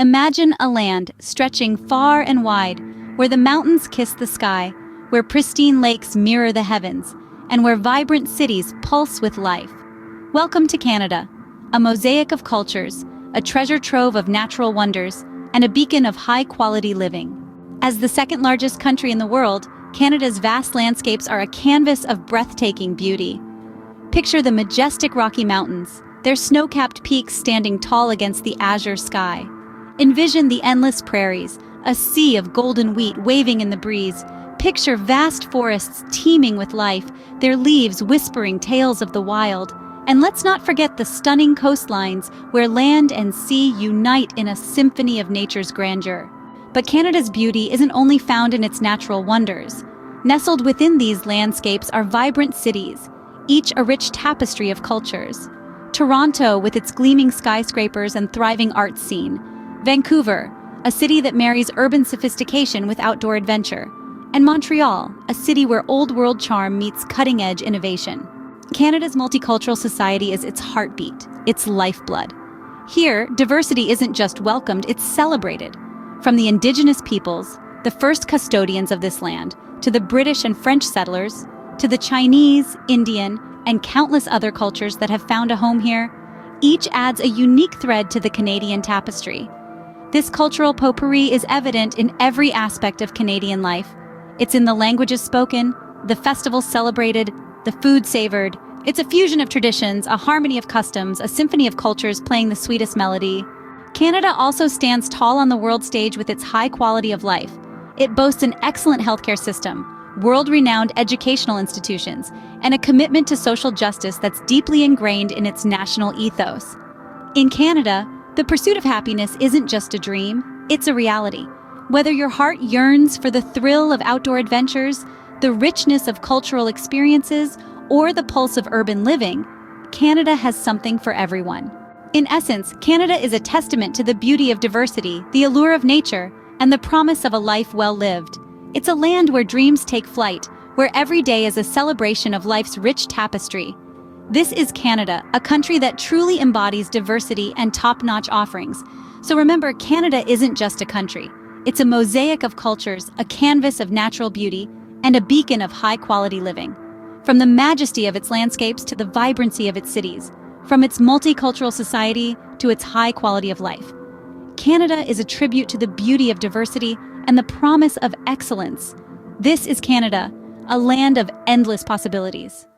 Imagine a land stretching far and wide, where the mountains kiss the sky, where pristine lakes mirror the heavens, and where vibrant cities pulse with life. Welcome to Canada, a mosaic of cultures, a treasure trove of natural wonders, and a beacon of high-quality living. As the second largest country in the world, Canada's vast landscapes are a canvas of breathtaking beauty. Picture the majestic Rocky Mountains, their snow-capped peaks standing tall against the azure sky. Envision the endless prairies, a sea of golden wheat waving in the breeze. Picture vast forests teeming with life, their leaves whispering tales of the wild. And let's not forget the stunning coastlines, where land and sea unite in a symphony of nature's grandeur. But Canada's beauty isn't only found in its natural wonders. Nestled within these landscapes are vibrant cities, each a rich tapestry of cultures. Toronto, with its gleaming skyscrapers and thriving art scene. Vancouver, a city that marries urban sophistication with outdoor adventure. And Montreal, a city where old-world charm meets cutting-edge innovation. Canada's multicultural society is its heartbeat, its lifeblood. Here, diversity isn't just welcomed, it's celebrated. From the Indigenous peoples, the first custodians of this land, to the British and French settlers, to the Chinese, Indian, and countless other cultures that have found a home here, each adds a unique thread to the Canadian tapestry. This cultural potpourri is evident in every aspect of Canadian life. It's in the languages spoken, the festivals celebrated, the food savored. It's a fusion of traditions, a harmony of customs, a symphony of cultures playing the sweetest melody. Canada also stands tall on the world stage with its high quality of life. It boasts an excellent healthcare system, world-renowned educational institutions, and a commitment to social justice that's deeply ingrained in its national ethos. In Canada, the pursuit of happiness isn't just a dream, it's a reality. Whether your heart yearns for the thrill of outdoor adventures, the richness of cultural experiences, or the pulse of urban living, Canada has something for everyone. In essence, Canada is a testament to the beauty of diversity, the allure of nature, and the promise of a life well lived. It's a land where dreams take flight, where every day is a celebration of life's rich tapestry. This is Canada, a country that truly embodies diversity and top-notch offerings. So remember, Canada isn't just a country. It's a mosaic of cultures, a canvas of natural beauty, and a beacon of high-quality living. From the majesty of its landscapes to the vibrancy of its cities, from its multicultural society to its high quality of life, Canada is a tribute to the beauty of diversity and the promise of excellence. This is Canada, a land of endless possibilities.